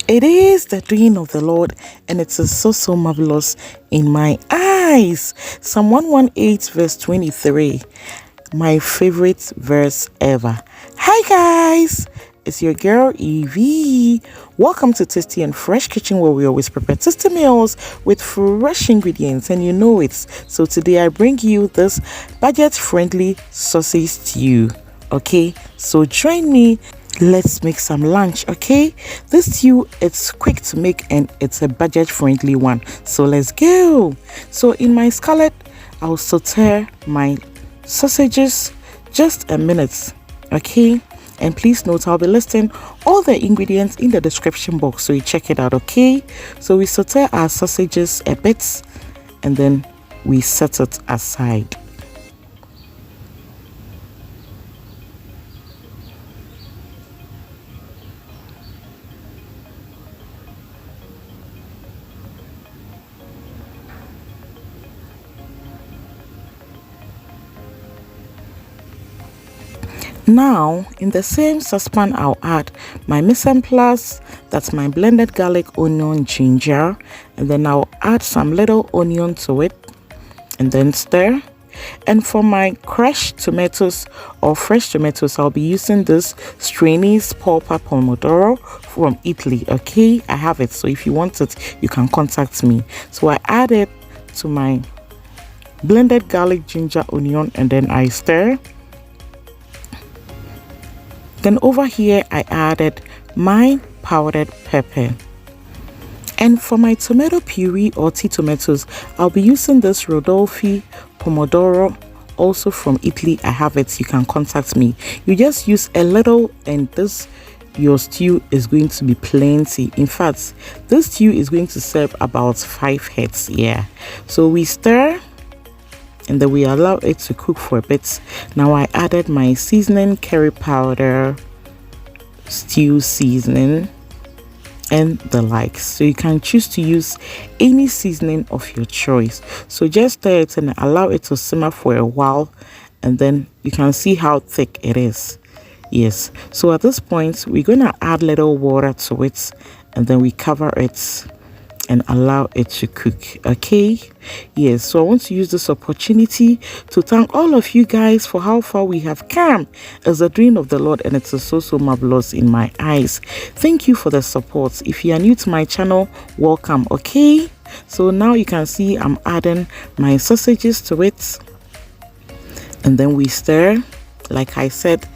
It is the doing of the Lord, and it is so marvelous in my eyes. Psalm 118 verse 23, my favorite verse ever. Hi guys, it's your girl Eveeee. Welcome to Tasty and Fresh Kitchen, where we always prepare tasty meals with fresh ingredients, and you know it. So today I bring you this budget-friendly sausage stew. Okay, so join me. Let's make some lunch. Okay, this stew, it's quick to make and it's a budget-friendly one. So let's go. So in my skillet, I'll saute my sausages just a minute. Okay, and please note I'll be listing all the ingredients in the description box, so you check it out. Okay, so we saute our sausages a bit and then we set it aside. Now, in the same saucepan, I'll add my mise en place, that's my blended garlic, onion, ginger, and then I'll add some little onion to it and then stir. And for my crushed tomatoes or fresh tomatoes, I'll be using this Chinese pulpa pomodoro from Italy. Okay, I have it, so if you want it, you can contact me. So I add it to my blended garlic, ginger, onion, and then I stir. Then over here, I added my powdered pepper. And for my tomato puree or tea tomatoes, I'll be using this Rodolfi pomodoro, also from Italy. I have it, you can contact me. You just use a little and your stew is going to be plenty. In fact, this stew is going to serve about 5 heads. Yeah, so we stir and then we allow it to cook for a bit. Now I added my seasoning, curry powder, stew seasoning, and the likes. So you can choose to use any seasoning of your choice. So just stir it and allow it to simmer for a while, and then you can see how thick it is. Yes, so at this point we're gonna add little water to it, and then we cover it and allow it to cook. Okay, yes, so I want to use this opportunity to thank all of you guys for how far we have come as the doing of the Lord, and it's so marvelous in my eyes. Thank you for the support. If you are new to my channel, welcome. Okay, so now you can see I'm adding my sausages to it, and then we stir. Like I said,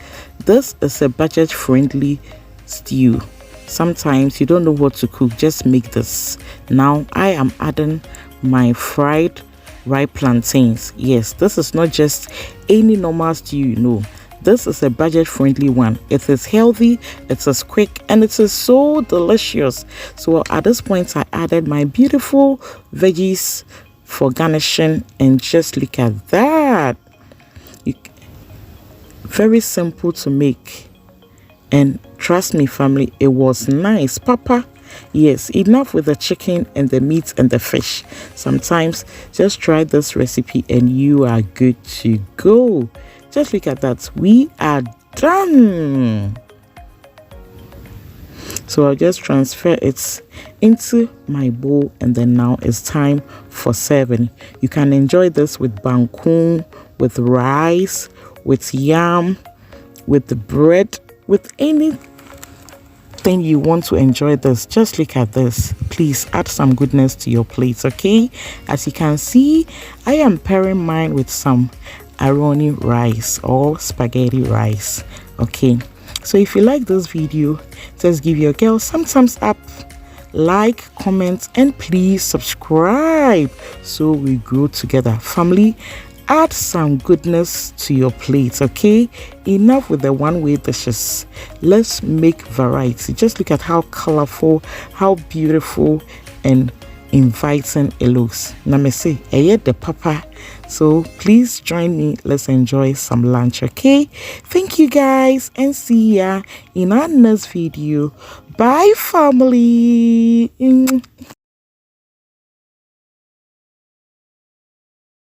this is a budget-friendly stew. Sometimes you don't know what to cook, just make this. Now I am adding my fried ripe plantains. Yes, this is not just any normal stew, you know. This is a budget-friendly one. It is healthy, it is quick, and it is so delicious. So at this point, I added my beautiful veggies for garnishing, and just look at that. Very simple to make. And trust me, family, it was nice. Papa, yes, enough with the chicken and the meat and the fish. Sometimes just try this recipe and you are good to go. Just look at that. We are done. So I'll just transfer it into my bowl, and then now it's time for serving. You can enjoy this with banku, with rice, with yam, with the bread, with anything you want to enjoy this. Just look at this. Please add some goodness to your plate. Okay, as you can see, I am pairing mine with some aroni rice or spaghetti rice. Okay, so if you like this video, just give your girl some thumbs up, like, comment, and please subscribe so we grow together. Family, add some goodness to your plate. Okay, enough with the one-way dishes. Let's make variety. Just look at how colorful, how beautiful and inviting it looks. Namese eye the papa. So please join me, let's enjoy some lunch. Okay, thank you guys, and see ya in our next video. Bye family.